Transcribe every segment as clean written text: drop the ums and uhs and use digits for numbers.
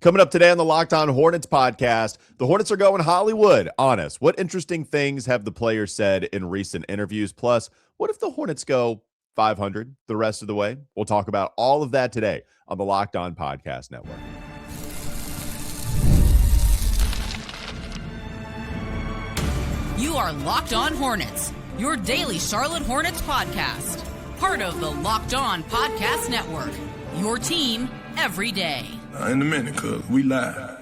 Coming up today on the Locked On Hornets podcast, the Hornets are going Hollywood on us. What interesting things have the players said in recent interviews? Plus, what if the Hornets go 500 the rest of the way? We'll talk about all of that today on the Locked On Podcast Network. You are Locked On Hornets, your daily Charlotte Hornets podcast. Part of the Locked On Podcast Network, your team every day. In a minute, cuz we live.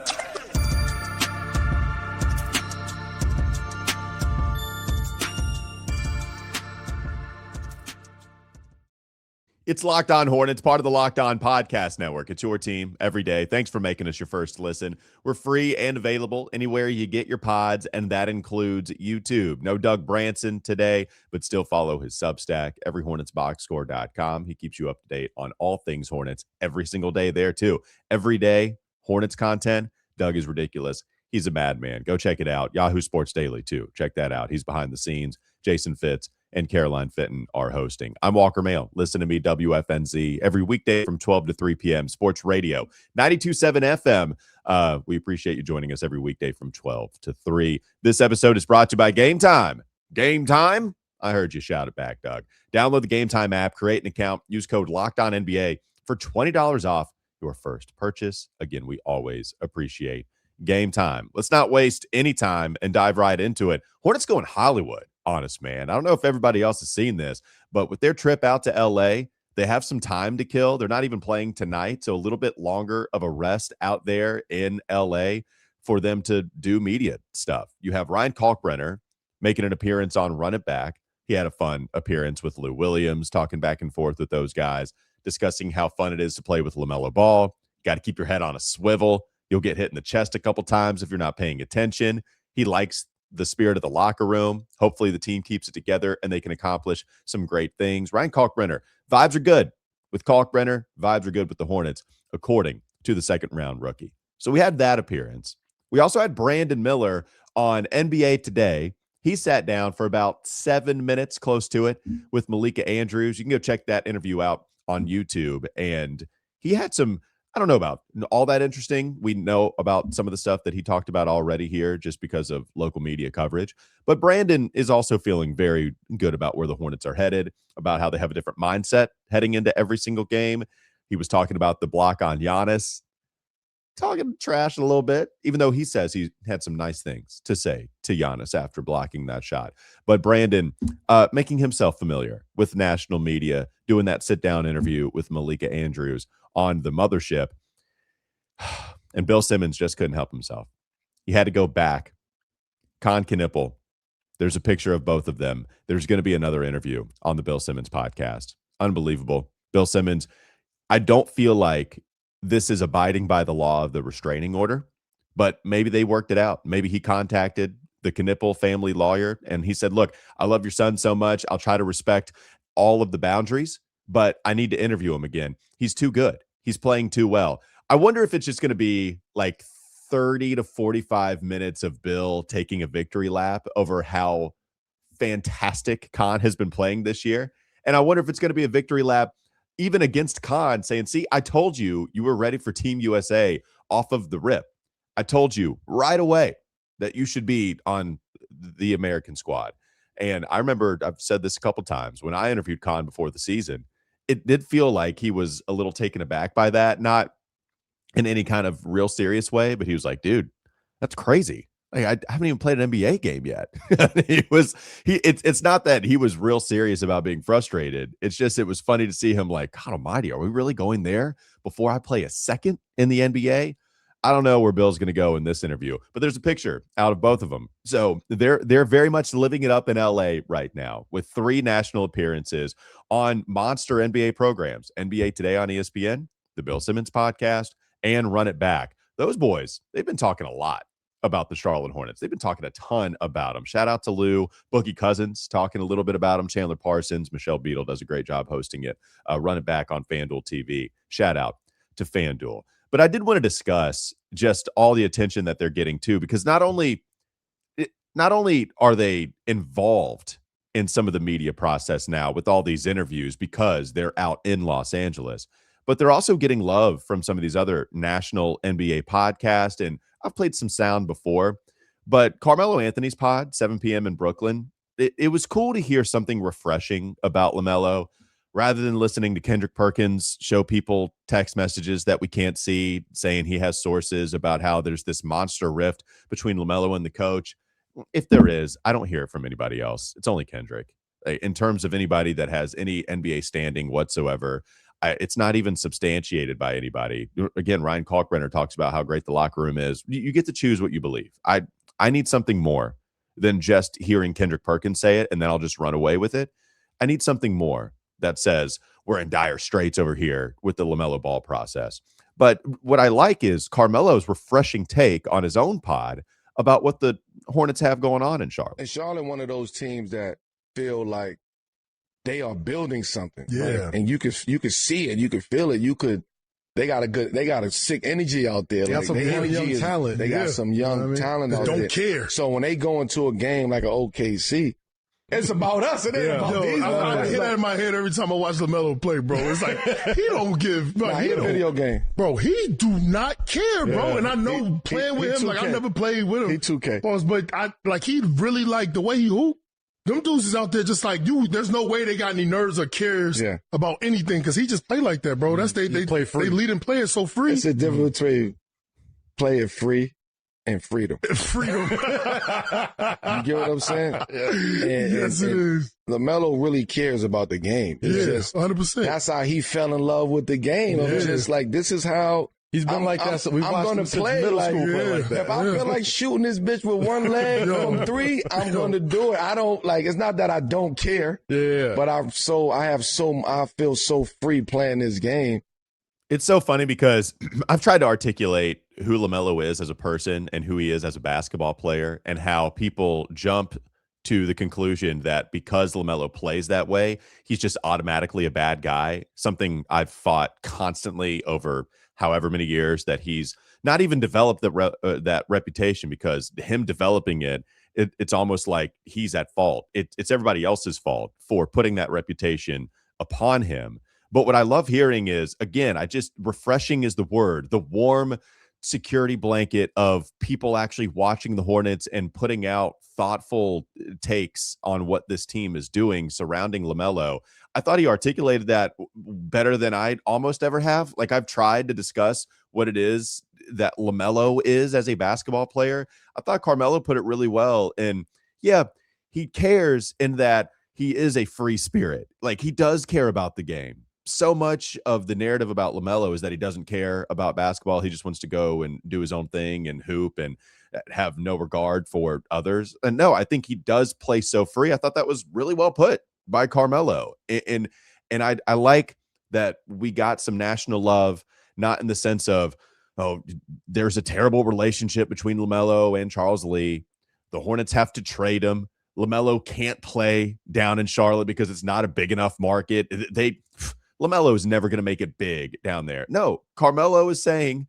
It's Locked On Hornets, part of the Locked On Podcast Network. It's your team every day. Thanks for making us your first listen. We're free and available anywhere you get your pods, and that includes YouTube. No Doug Branson today, but still follow his Substack, everyhornetsboxscore.com. He keeps you up to date on all things Hornets every single day there, too. Every day, Hornets content. Doug is ridiculous. He's a madman. Go check it out. Yahoo Sports Daily, too. Check that out. He's behind the scenes. Jason Fitz and Caroline Fitton are hosting. I'm Walker Mehl. Listen to me, WFNZ, every weekday from 12 to 3 p.m. Sports Radio, 92.7 FM. We appreciate you joining us every weekday from 12 to 3. This episode is brought to you by Game Time. Game Time? I heard you shout it back, Doug. Download the Game Time app, create an account, use code LOCKEDONNBA for $20 off your first purchase. Again, we always appreciate Game Time. Let's not waste any time and dive right into it. Hornets going Hollywood. Honest, man. I don't know if everybody else has seen this, but with their trip out to LA, they have some time to kill. They're not even playing tonight, so a little bit longer of a rest out there in LA for them to do media stuff. You have Ryan Kalkbrenner making an appearance on Run It Back. He had a fun appearance with Lou Williams, talking back and forth with those guys, discussing how fun it is to play with LaMelo Ball. Got to keep your head on a swivel. You'll get hit in the chest a couple times if you're not paying attention. He likes the spirit of the locker room. Hopefully the team keeps it together and they can accomplish some great things. Ryan Kalkbrenner, vibes are good with Kalkbrenner. Vibes are good with the Hornets, according to the second-round rookie. So we had that appearance. We also had Brandon Miller on NBA Today. He sat down for about 7 minutes, close to it, with Malika Andrews. You can go check that interview out on YouTube. And he had some, I don't know about all that interesting. We know about some of the stuff that he talked about already here just because of local media coverage. But Brandon is also feeling very good about where the Hornets are headed, about how they have a different mindset heading into every single game. He was talking about the block on Giannis, talking trash a little bit, even though he says he had some nice things to say to Giannis after blocking that shot. But Brandon making himself familiar with national media, doing that sit-down interview with Malika Andrews on the mothership. And Bill Simmons just couldn't help himself. He had to go back. Con Knipple. There's a picture of both of them. There's going to be another interview on the Bill Simmons podcast. Unbelievable. Bill Simmons, I don't feel like this is abiding by the law of the restraining order, but maybe they worked it out. Maybe he contacted the Knipple family lawyer and he said, look, I love your son so much. I'll try to respect all of the boundaries, but I need to interview him again. He's too good. He's playing too well. I wonder if it's just going to be like 30 to 45 minutes of Bill taking a victory lap over how fantastic Khan has been playing this year. And I wonder if it's going to be a victory lap even against Khan saying, see, I told you you were ready for Team USA off of the rip. I told you right away that you should be on the American squad. And I remember I've said this a couple times when I interviewed Khan before the season, it did feel like he was a little taken aback by that, not in any kind of real serious way, but he was like, dude, that's crazy. Like, I haven't even played an NBA game yet. It's not that he was real serious about being frustrated. It's just, it was funny to see him like, God almighty, are we really going there before I play a second in the NBA? I don't know where Bill's going to go in this interview, but there's a picture out of both of them. So they're very much living it up in LA right now with 3 national appearances on monster NBA programs, NBA Today on ESPN, the Bill Simmons podcast, and Run It Back. Those boys, they've been talking a lot about the Charlotte Hornets. They've been talking a ton about them. Shout out to Lou, Boogie Cousins, talking a little bit about them. Chandler Parsons, Michelle Beadle does a great job hosting it. Run It Back on FanDuel TV. Shout out to FanDuel. But I did want to discuss just all the attention that they're getting too, because not only are they involved in some of the media process now with all these interviews because they're out in Los Angeles, but they're also getting love from some of these other national NBA podcasts. And I've played some sound before, but Carmelo Anthony's pod, 7 p.m. in Brooklyn, it was cool to hear something refreshing about LaMelo rather than listening to Kendrick Perkins show people text messages that we can't see saying he has sources about how there's this monster rift between LaMelo and the coach. If there is, I don't hear it from anybody else. It's only Kendrick. In terms of anybody that has any NBA standing whatsoever, it's not even substantiated by anybody. Again, Ryan Kalkbrenner talks about how great the locker room is. You get to choose what you believe. I need something more than just hearing Kendrick Perkins say it, and then I'll just run away with it. I need something more that says we're in dire straits over here with the LaMelo Ball process. But what I like is Carmelo's refreshing take on his own pod about what the Hornets have going on in Charlotte. And Charlotte, one of those teams that feel like they are building something. Yeah. Right? And you could see it, you could feel it, they got a sick energy out there. They got some young talent. They got some young talent out there. Don't care. So when they go into a game like an OKC, it's about us. It ain't about these. I hear that in my head every time I watch LaMelo play, bro. It's like he don't give. Bro, he a video game, bro. He do not care, bro. And I know playing with him, like I never played with him. He 2K, but he really like the way he hoop. Them dudes is out there just like you. There's no way they got any nerves or cares about anything because he just play like that, bro. That's they play free. They lead and play it so free. It's a difference between playing free and freedom. Freedom. You get what I'm saying? Yes, it is. LaMelo really cares about the game. It's 100%. That's how he fell in love with the game. It's just like, this is how he's been like that. So we've I'm watched going him to since play middle like, school. Like that. If I feel like shooting this bitch with one leg from three, I'm going to do it. I don't like. It's not that I don't care. Yeah. But I feel so free playing this game. It's so funny because I've tried to articulate who LaMelo is as a person and who he is as a basketball player, and how people jump to the conclusion that because LaMelo plays that way, he's just automatically a bad guy. Something I've fought constantly over however many years, that he's not even developed that reputation, because him developing it's almost like he's at fault. It's everybody else's fault for putting that reputation upon him. But what I love hearing is, again, refreshing is the word, the warm security blanket of people actually watching the Hornets and putting out thoughtful takes on what this team is doing surrounding LaMelo. I thought he articulated that better than I'd almost ever have. Like, I've tried to discuss what it is that LaMelo is as a basketball player. I thought Carmelo put it really well. And yeah, he cares in that he is a free spirit. Like, he does care about the game. So much of the narrative about LaMelo is that he doesn't care about basketball. He just wants to go and do his own thing and hoop and have no regard for others. And no, I think he does play so free. I thought that was really well put by Carmelo. And I like that we got some national love, not in the sense of, oh, there's a terrible relationship between LaMelo and Charles Lee. The Hornets have to trade him. LaMelo can't play down in Charlotte because it's not a big enough market. LaMelo is never going to make it big down there. No, Carmelo is saying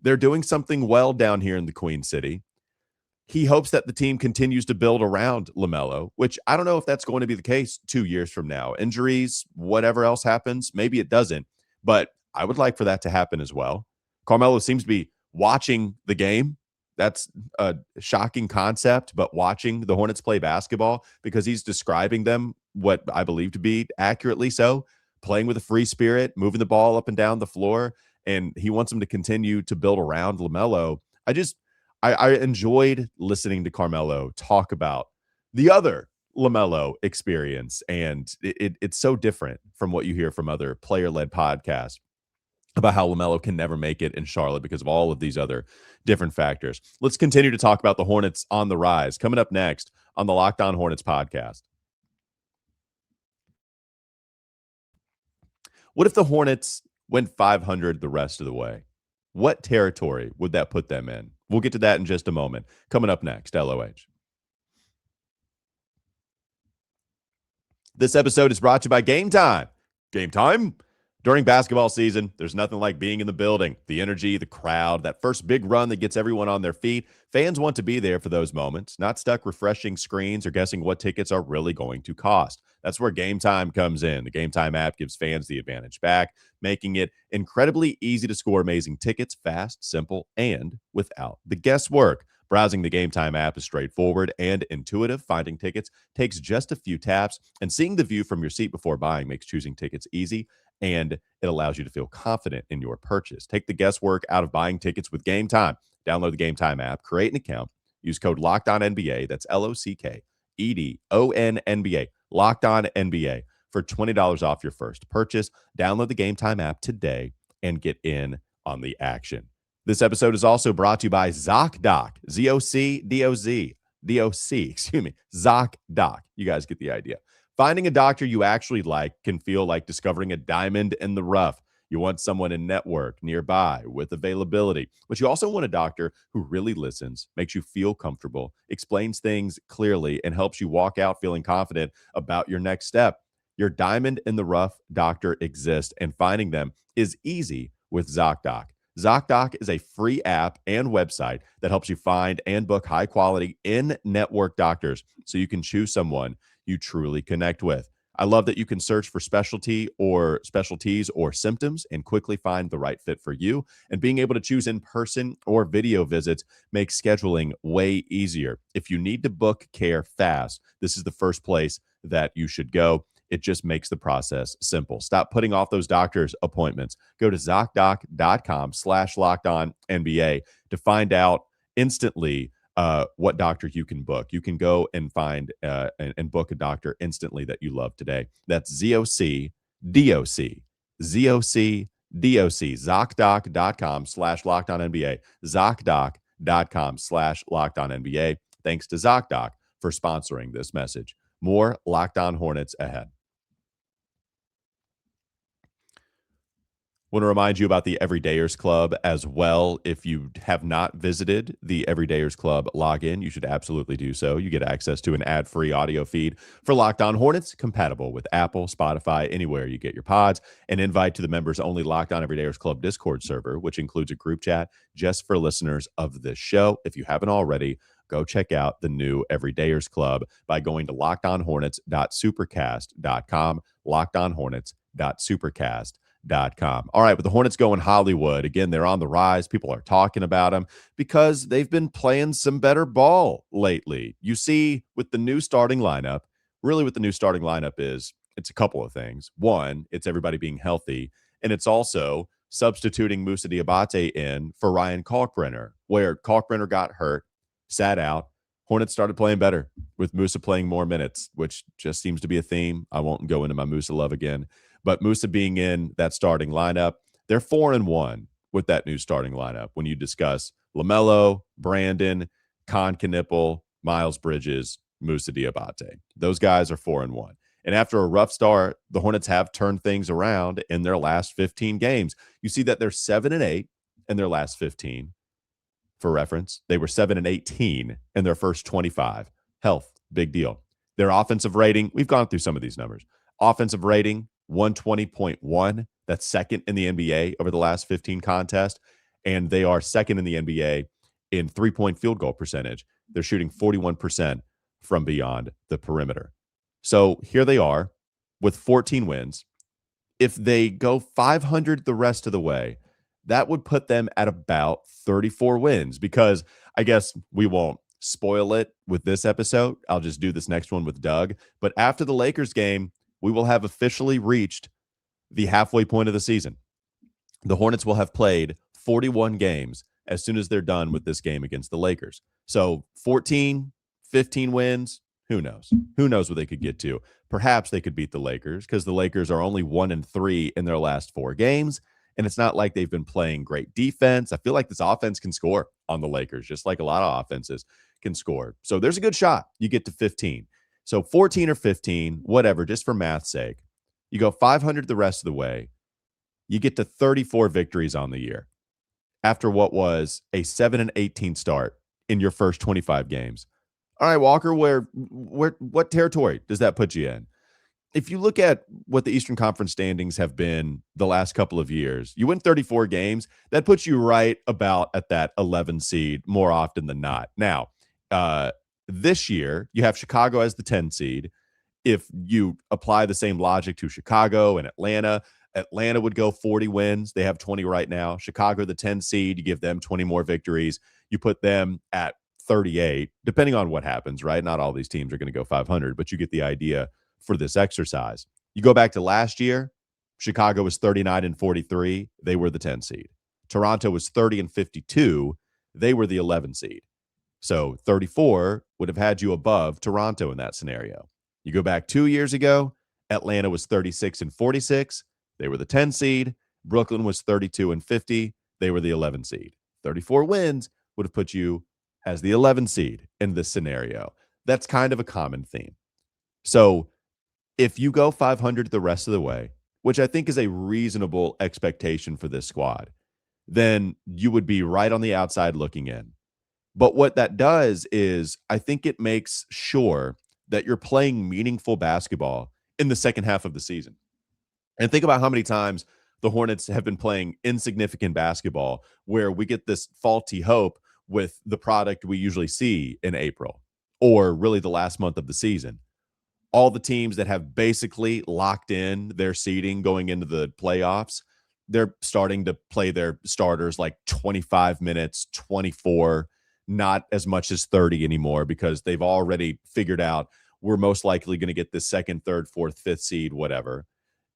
they're doing something well down here in the Queen City. He hopes that the team continues to build around LaMelo, which I don't know if that's going to be the case 2 years from now. Injuries, whatever else happens, maybe it doesn't. But I would like for that to happen as well. Carmelo seems to be watching the game. That's a shocking concept, but watching the Hornets play basketball, because he's describing them what I believe to be accurately so, playing with a free spirit, moving the ball up and down the floor, and he wants them to continue to build around LaMelo. I enjoyed listening to Carmelo talk about the other LaMelo experience, and it's so different from what you hear from other player-led podcasts about how LaMelo can never make it in Charlotte because of all of these other different factors. Let's continue to talk about the Hornets on the rise. Coming up next on the Locked On Hornets podcast. What if the Hornets went 500 the rest of the way? What territory would that put them in? We'll get to that in just a moment. Coming up next, LOH. This episode is brought to you by Game Time. Game Time? During basketball season, there's nothing like being in the building. The energy, the crowd, that first big run that gets everyone on their feet. Fans want to be there for those moments, not stuck refreshing screens or guessing what tickets are really going to cost. That's where Game Time comes in. The Game Time app gives fans the advantage back, making it incredibly easy to score amazing tickets fast, simple, and without the guesswork. Browsing the Game Time app is straightforward and intuitive. Finding tickets takes just a few taps, and seeing the view from your seat before buying makes choosing tickets easy, and it allows you to feel confident in your purchase. Take the guesswork out of buying tickets with Game Time. Download the Game Time app, create an account, use code LOCKEDONNBA, that's LOCKEDONNBA, LOCKEDONNBA, for $20 off your first purchase. Download the Game Time app today and get in on the action. This episode is also brought to you by ZocDoc, ZocDoc, excuse me, ZocDoc. You guys get the idea. Finding a doctor you actually like can feel like discovering a diamond in the rough. You want someone in network, nearby, with availability, but you also want a doctor who really listens, makes you feel comfortable, explains things clearly, and helps you walk out feeling confident about your next step. Your diamond in the rough doctor exists, and finding them is easy with ZocDoc. ZocDoc is a free app and website that helps you find and book high-quality in-network doctors so you can choose someone you truly connect with. I love that you can search for specialties or symptoms and quickly find the right fit for you. And being able to choose in-person or video visits makes scheduling way easier. If you need to book care fast, this is the first place that you should go. It just makes the process simple. Stop putting off those doctor's appointments. Go to ZocDoc.com/LockedOnNBA to find out instantly what doctor you can book. You can go and find and book a doctor instantly that you love today. That's ZocDoc, ZocDoc.com/LockedOnNBA, ZocDoc.com/LockedOnNBA. Thanks to ZocDoc for sponsoring this message. More Locked On Hornets ahead. Want to remind you about the Everydayers Club as well. If you have not visited the Everydayers Club login, you should absolutely do so. You get access to an ad-free audio feed for Locked On Hornets, compatible with Apple, Spotify, anywhere you get your pods, an invite to the members-only Locked On Everydayers Club Discord server, which includes a group chat just for listeners of this show. If you haven't already, go check out the new Everydayers Club by going to lockedonhornets.supercast.com, lockedonhornets.supercast.com. All right, with the Hornets going Hollywood, again, they're on the rise. People are talking about them because they've been playing some better ball lately. You see, with the new starting lineup, really what the new starting lineup is, it's a couple of things. One, it's everybody being healthy, and it's also substituting Moussa Diabate in for Ryan Kalkbrenner, where Kalkbrenner got hurt, sat out. Hornets started playing better with Moussa playing more minutes, which just seems to be a theme. I won't go into my Moussa love again. But Moussa being in that starting lineup, they're 4-1 with that new starting lineup. When you discuss LaMelo, Brandon, Con Knipple, Miles Bridges, Moussa Diabate, those guys are 4-1. And after a rough start, the Hornets have turned things around in their last 15 games. You see that they're 7-8 in their last 15. For reference, they were 7-18 in their first 25. Health, big deal. Their offensive rating, we've gone through some of these numbers. Offensive rating, 120.1. That's second in the NBA over the last 15 contests. And they are second in the NBA in three-point field goal percentage. They're shooting 41% from beyond the perimeter. So here they are with 14 wins. If they go 500 the rest of the way, that would put them at about 34 wins, because I guess we won't spoil it with this episode. I'll just do this next one with Doug. But after the Lakers game, we will have officially reached the halfway point of the season. The Hornets will have played 41 games as soon as they're done with this game against the Lakers. So 14, 15 wins, who knows? Who knows what they could get to? Perhaps they could beat the Lakers, because the Lakers are only 1-3 in their last 4 games. And it's not like they've been playing great defense. I feel like this offense can score on the Lakers, just like a lot of offenses can score. So there's a good shot you get to 15. So 14 or 15, whatever, just for math's sake. You go 500 the rest of the way. You get to 34 victories on the year after what was a 7-18 start in your first 25 games. All right, Walker, what territory does that put you in? if you look at what the Eastern Conference standings have been the last couple of years, you win 34 games. That puts you right about at that 11 seed more often than not. Now, this year, you have Chicago as the 10 seed. If you apply the same logic to Chicago and Atlanta, Atlanta would go 40 wins. They have 20 right now. Chicago, the 10 seed, you give them 20 more victories. You put them at 38, depending on what happens, right? Not all these teams are going to go 500, but you get the idea for this exercise. You go back to last year, Chicago was 39 and 43. They were the 10 seed. Toronto was 30 and 52. They were the 11 seed. So 34 would have had you above Toronto in that scenario. You go back 2 years ago, Atlanta was 36 and 46. They were the 10 seed. Brooklyn was 32 and 50. They were the 11 seed. 34 wins would have put you as the 11 seed in this scenario. That's kind of a common theme. So if you go 500 the rest of the way, which I think is a reasonable expectation for this squad, then you would be right on the outside looking in. But what that does is I think it makes sure that you're playing meaningful basketball in the second half of the season. And think about how many times the Hornets have been playing insignificant basketball where we get this faulty hope with the product we usually see in April or really the last month of the season. All the teams that have basically locked in their seeding going into the playoffs, they're starting to play their starters like 25 minutes, 24, not as much as 30 anymore because they've already figured out we're most likely going to get this second, third, fourth, fifth seed, whatever.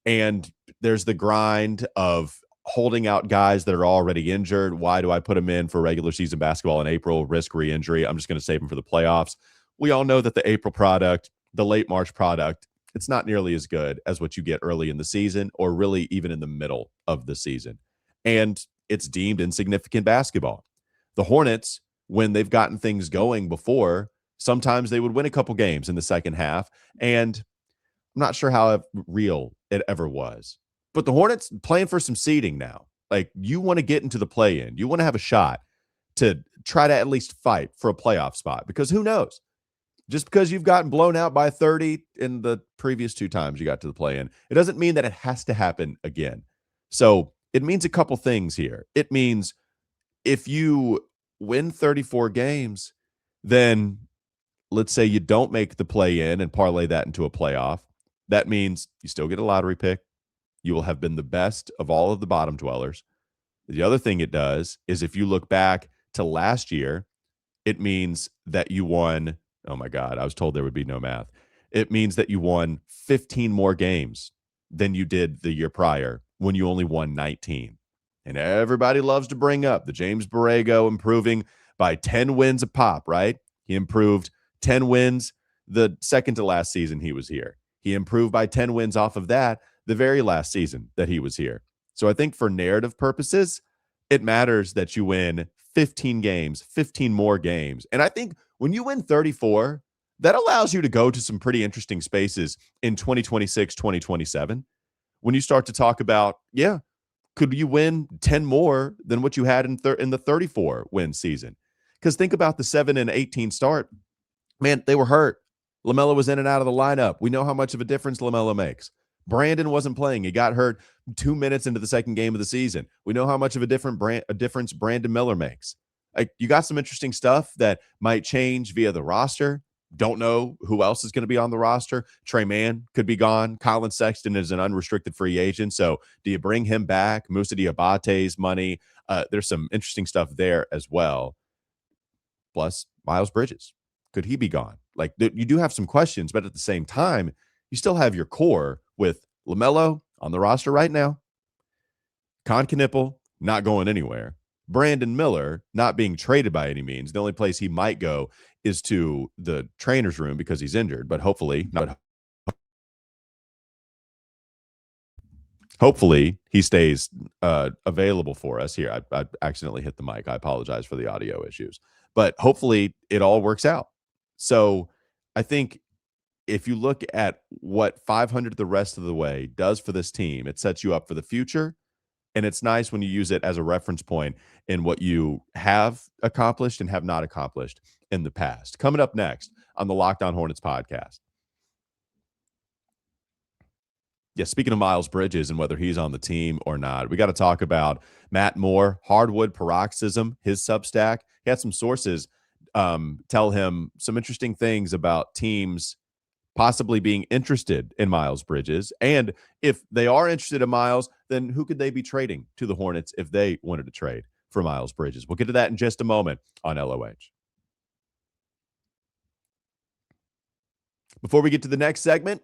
And there's the grind of holding out guys that are already injured. Why do I put them in for regular season basketball in April, risk re-injury? I'm just going to save them for the playoffs. We all know that the April product, the late March product, it's not nearly as good as what you get early in the season or really even in the middle of the season. And it's deemed insignificant basketball. The Hornets, when they've gotten things going before, sometimes they would win a couple games in the second half. And I'm not sure how real it ever was. But the Hornets playing for some seeding now. Like, you want to get into the play-in. You want to have a shot to try to at least fight for a playoff spot because who knows? Just because you've gotten blown out by 30 in the previous two times you got to the play-in, it doesn't mean that it has to happen again. So it means a couple things here. It means if you win 34 games, then let's say you don't make the play-in and parlay that into a playoff. That means you still get a lottery pick. You will have been the best of all of the bottom dwellers. The other thing it does is if you look back to last year, it means that you won. Oh my God, I was told there would be no math. It means that you won 15 more games than you did the year prior when you only won 19. And everybody loves to bring up the James Borrego improving by 10 wins a pop, right? He improved 10 wins the second to last season he was here. He improved by 10 wins off of that the very last season that he was here. So I think for narrative purposes, it matters that you win 15 games, 15 more games. And I think when you win 34, that allows you to go to some pretty interesting spaces in 2026, 2027. When you start to talk about, could you win 10 more than what you had in the 34 win season? Because think about the 7 and 18 start. Man, they were hurt. LaMelo was in and out of the lineup. We know how much of a difference LaMelo makes. Brandon wasn't playing. He got hurt 2 minutes into the second game of the season. We know how much of a difference Brandon Miller makes. Like, you got some interesting stuff that might change via the roster. Don't know who else is going to be on the roster. Trey Mann could be gone. Colin Sexton is an unrestricted free agent. So do you bring him back? Moussa Diabate's money. There's some interesting stuff there as well. Plus, Miles Bridges. Could he be gone? Like, you do have some questions, but at the same time, you still have your core with LaMelo on the roster right now. Con Knipple not going anywhere. Brandon Miller not being traded by any means. The only place he might go is to the trainer's room because he's injured, but hopefully he stays available for us here. I accidentally hit the mic. I apologize for the audio issues, but hopefully it all works out. So I think if you look at what 500 the rest of the way does for this team, it sets you up for the future. And it's nice when you use it as a reference point in what you have accomplished and have not accomplished in the past. Coming up next on the Locked On Hornets podcast. Yeah, speaking of Miles Bridges and whether he's on the team or not, we got to talk about Matt Moore, Hardwood Paroxysm, his Substack. He had some sources tell him some interesting things about teams possibly being interested in Miles Bridges. And if they are interested in Miles, then who could they be trading to the Hornets if they wanted to trade for Miles Bridges? We'll get to that in just a moment on LOH. Before we get to the next segment,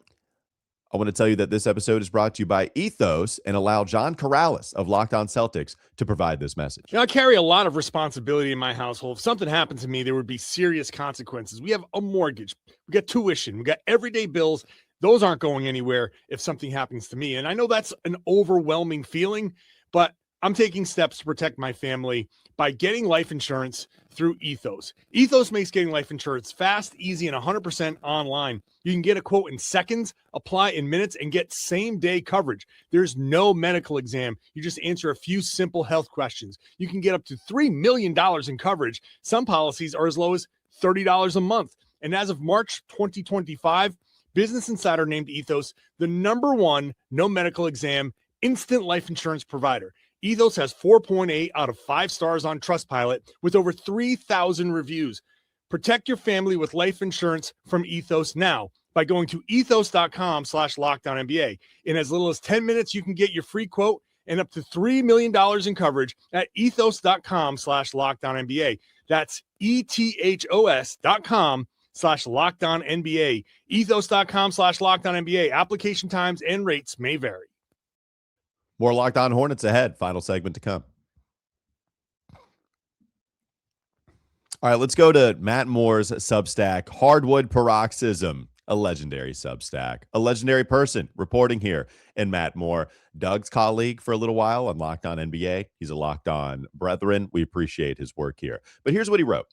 I want to tell you that this episode is brought to you by Ethos and allow John Corrales of Locked On Celtics to provide this message. You know, I carry a lot of responsibility in my household. If something happened to me, there would be serious consequences. We have a mortgage, we got tuition, we got everyday bills. Those aren't going anywhere if something happens to me. And I know that's an overwhelming feeling, but I'm taking steps to protect my family by getting life insurance through Ethos. Ethos makes getting life insurance fast, easy, and 100% online. You can get a quote in seconds, apply in minutes, and get same-day coverage. There's no medical exam. You just answer a few simple health questions. You can get up to $3 million in coverage. Some policies are as low as $30 a month. And as of March 2025, Business Insider named Ethos the #1 no medical exam instant life insurance provider. Ethos has 4.8 out of 5 stars on Trustpilot with over 3,000 reviews. Protect your family with life insurance from Ethos now by going to ethos.com/LocdownNBA. In as little as 10 minutes, you can get your free quote and up to $3 million in coverage at ethos.com/LocdownNBA. That's ethos.com/LocdownNBA. Ethos.com/LocdownNBA. Application times and rates may vary. More Locked On Hornets ahead. Final segment to come. All right, let's go to Matt Moore's Substack, Hardwood Paroxysm, a legendary Substack, a legendary person reporting here in Matt Moore, Doug's colleague for a little while on Locked On NBA. He's a Locked On brethren. We appreciate his work here. But here's what he wrote.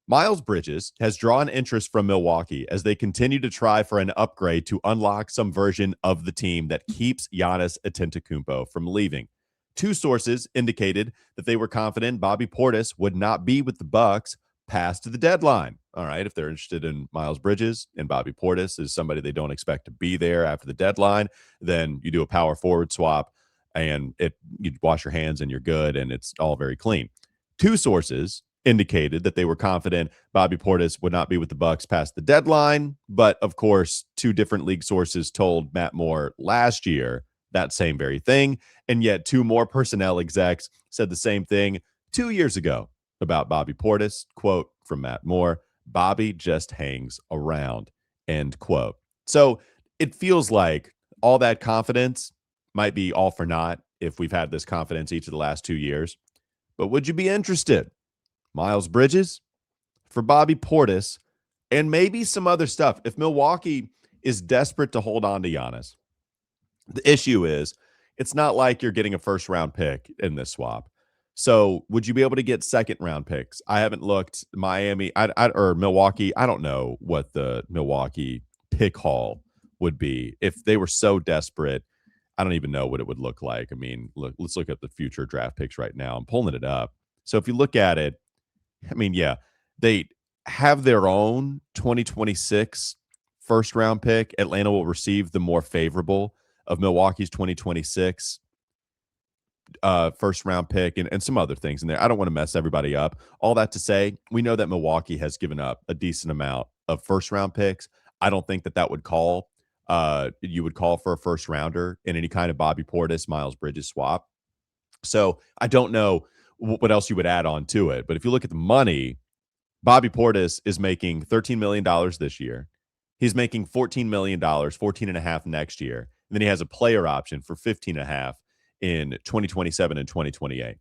Miles Bridges has drawn interest from Milwaukee as they continue to try for an upgrade to unlock some version of the team that keeps Giannis Antetokounmpo from leaving. 2 sources indicated that they were confident Bobby Portis would not be with the Bucks past the deadline. All right, if they're interested in Miles Bridges and Bobby Portis is somebody they don't expect to be there after the deadline, then you do a power forward swap and you wash your hands and you're good and it's all very clean. 2 sources indicated that they were confident Bobby Portis would not be with the Bucks past the deadline, but of course, 2 different league sources told Matt Moore last year that same very thing, and yet 2 more personnel execs said the same thing 2 years ago about Bobby Portis. Quote from Matt Moore, "Bobby just hangs around," end quote. So it feels like all that confidence might be all for naught if we've had this confidence each of the last 2 years. But would you be interested? Miles Bridges for Bobby Portis and maybe some other stuff. If Milwaukee is desperate to hold on to Giannis, the issue is it's not like you're getting a first-round pick in this swap. So would you be able to get second-round picks? I haven't looked. Miami or Milwaukee, I don't know what the Milwaukee pick haul would be. If they were so desperate, I don't even know what it would look like. I mean, let's look at the future draft picks right now. I'm pulling it up. So if you look at it, I mean, yeah, they have their own 2026 first-round pick. Atlanta will receive the more favorable of Milwaukee's 2026 first-round pick and some other things in there. I don't want to mess everybody up. All that to say, we know that Milwaukee has given up a decent amount of first-round picks. I don't think that would call you would call for a first-rounder in any kind of Bobby Portis, Miles Bridges swap. So I don't know what else you would add on to it. But if you look at the money, Bobby Portis is making $13 million this year. He's making $14 million, $14.5 next year. And then he has a player option for $15.5 in 2027 and 2028.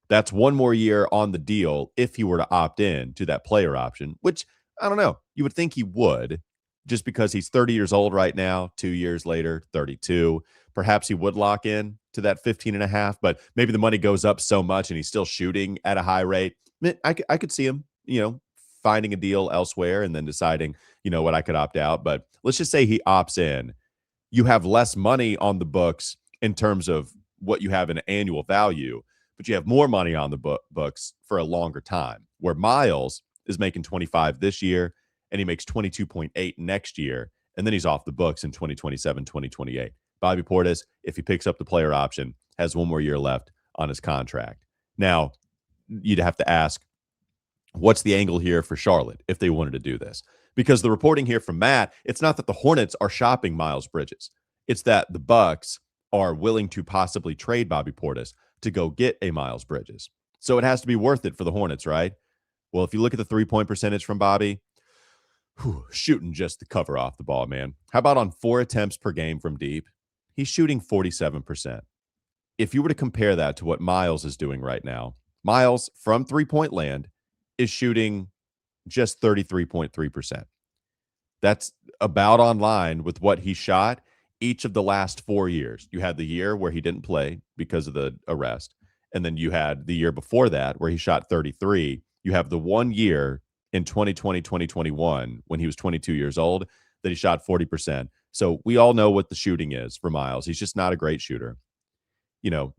That's one more year on the deal if he were to opt in to that player option, which I don't know. You would think he would just because he's 30 years old right now, 2 years later, 32. Perhaps he would lock in to that 15.5, but maybe the money goes up so much and he's still shooting at a high rate. I could see him, finding a deal elsewhere and then deciding, what, I could opt out. But let's just say he opts in. You have less money on the books in terms of what you have in annual value, but you have more money on the books for a longer time, where Miles is making 25 this year and he makes 22.8 next year. And then he's off the books in 2027, 2028. Bobby Portis, if he picks up the player option, has 1 more year left on his contract. Now, you'd have to ask, what's the angle here for Charlotte if they wanted to do this? Because the reporting here from Matt, it's not that the Hornets are shopping Miles Bridges. It's that the Bucks are willing to possibly trade Bobby Portis to go get a Miles Bridges. So it has to be worth it for the Hornets, right? Well, if you look at the three-point percentage from Bobby, shooting just the cover off the ball, man. How about on 4 attempts per game from deep? He's shooting 47%. If you were to compare that to what Miles is doing right now, Miles from three-point land is shooting just 33.3%. That's about on line with what he shot each of the last 4 years. You had the year where he didn't play because of the arrest, and then you had the year before that where he shot 33. You have the 1 year in 2020, 2021, when he was 22 years old, that he shot 40%. So we all know what the shooting is for Miles. He's just not a great shooter. You know,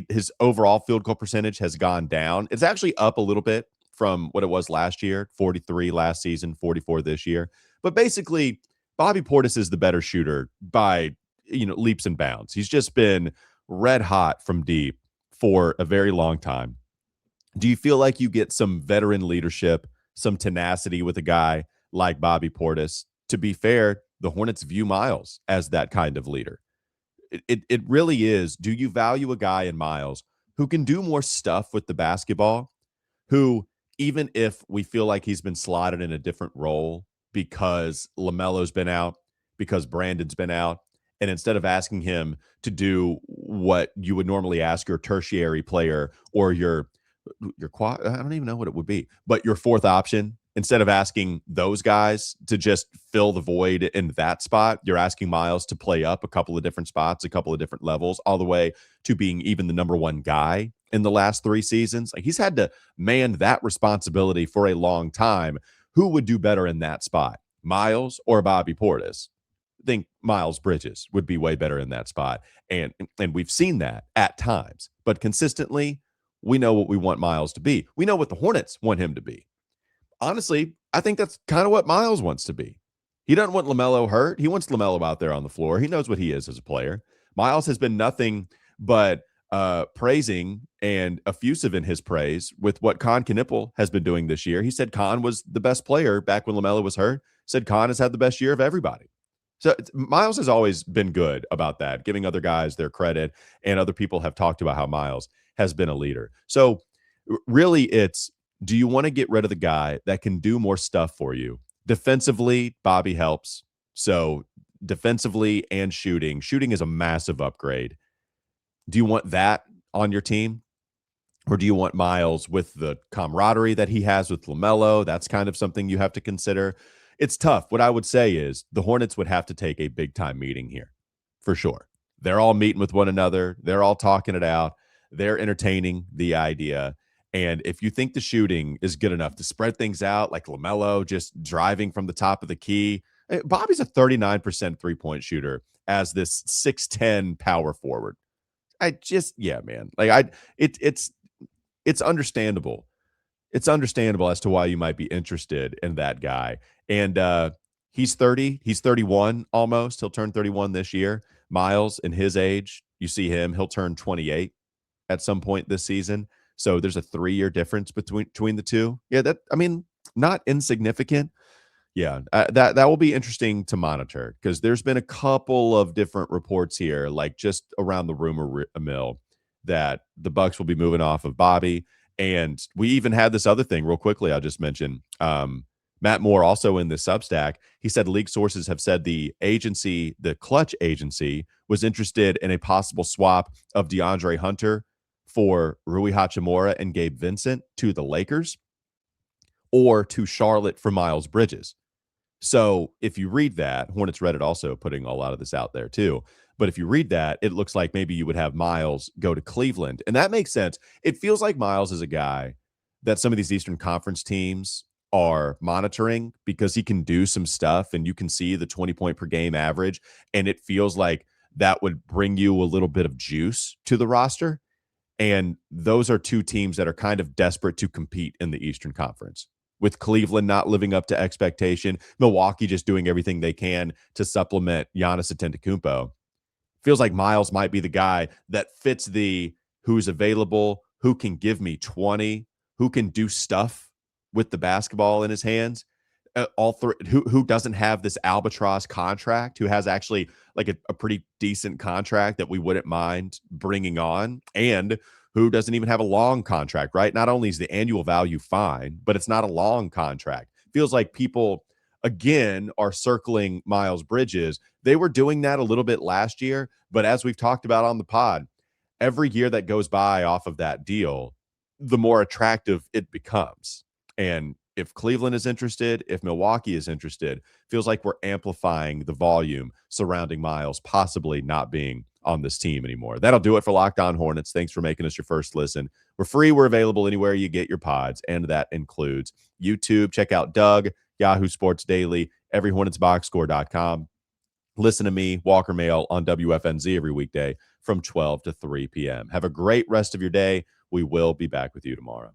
his overall field goal percentage has gone down. It's actually up a little bit from what it was last year, 43 last season, 44 this year. But basically, Bobby Portis is the better shooter by, leaps and bounds. He's just been red hot from deep for a very long time. Do you feel like you get some veteran leadership, some tenacity with a guy like Bobby Portis? To be fair, the Hornets view Miles as that kind of leader. It really is. Do you value a guy in Miles who can do more stuff with the basketball, who, even if we feel like he's been slotted in a different role because LaMelo's been out, because Brandon's been out, and instead of asking him to do what you would normally ask your tertiary player or your quad, I don't even know what it would be, but your fourth option, instead of asking those guys to just fill the void in that spot, you're asking Miles to play up a couple of different spots, a couple of different levels, all the way to being even the number one guy in the last 3 seasons. Like, he's had to man that responsibility for a long time. Who would do better in that spot, Miles or Bobby Portis? I think Miles Bridges would be way better in that spot. And we've seen that at times, but consistently, we know what we want Miles to be. We know what the Hornets want him to be. Honestly, I think that's kind of what Miles wants to be. He doesn't want LaMelo hurt. He wants LaMelo out there on the floor. He knows what he is as a player. Miles has been nothing but praising and effusive in his praise with what Con Knippel has been doing this year. He said Con was the best player back when LaMelo was hurt. Said Con has had the best year of everybody. So Miles has always been good about that, giving other guys their credit, and other people have talked about how Miles has been a leader. So really, it's, do you want to get rid of the guy that can do more stuff for you? Defensively, Bobby helps. So defensively and shooting is a massive upgrade. Do you want that on your team? Or do you want Miles with the camaraderie that he has with LaMelo? That's kind of something you have to consider. It's tough. What I would say is the Hornets would have to take a big-time meeting here, for sure. They're all meeting with one another. They're all talking it out. They're entertaining the idea. And if you think the shooting is good enough to spread things out, like LaMelo just driving from the top of the key, Bobby's a 39% three-point shooter as this 6'10" power forward. Man. Like, it's understandable. It's understandable as to why you might be interested in that guy. And he's 30. He's 31 almost. He'll turn 31 this year. Miles, in his age, you see him, he'll turn 28 at some point this season. So there's a 3-year difference between the two. Yeah, not insignificant. Yeah, that will be interesting to monitor, because there's been a couple of different reports here, like just around the rumor mill, that the Bucks will be moving off of Bobby. And we even had this other thing real quickly I'll just mention. Matt Moore, also in the Substack, he said league sources have said the Clutch agency, was interested in a possible swap of DeAndre Hunter for Rui Hachimura and Gabe Vincent to the Lakers, or to Charlotte for Miles Bridges. So if you read that, Hornets Reddit also putting a lot of this out there too. But if you read that, it looks like maybe you would have Miles go to Cleveland. And that makes sense. It feels like Miles is a guy that some of these Eastern Conference teams are monitoring, because he can do some stuff and you can see the 20-point per game average. And it feels like that would bring you a little bit of juice to the roster. And those are two teams that are kind of desperate to compete in the Eastern Conference, with Cleveland not living up to expectation, Milwaukee just doing everything they can to supplement Giannis Antetokounmpo. Feels like Miles might be the guy that fits the who's available, who can give me 20, who can do stuff with the basketball in his hands. All three, who doesn't have this albatross contract, who has actually like a pretty decent contract that we wouldn't mind bringing on, and who doesn't even have a long contract, right? Not only is the annual value fine, but it's not a long contract. Feels like people, again, are circling Miles Bridges. They were doing that a little bit last year, but as we've talked about on the pod, every year that goes by off of that deal, the more attractive it becomes. And if Cleveland is interested, if Milwaukee is interested, feels like we're amplifying the volume surrounding Miles possibly not being on this team anymore. That'll do it for Locked On Hornets. Thanks for making us your first listen. We're free. We're available anywhere you get your pods, and that includes YouTube. Check out Doug, Yahoo Sports Daily, everyhornetsboxscore.com. Listen to me, Walker Mehl, on WFNZ every weekday from 12 to 3 p.m. Have a great rest of your day. We will be back with you tomorrow.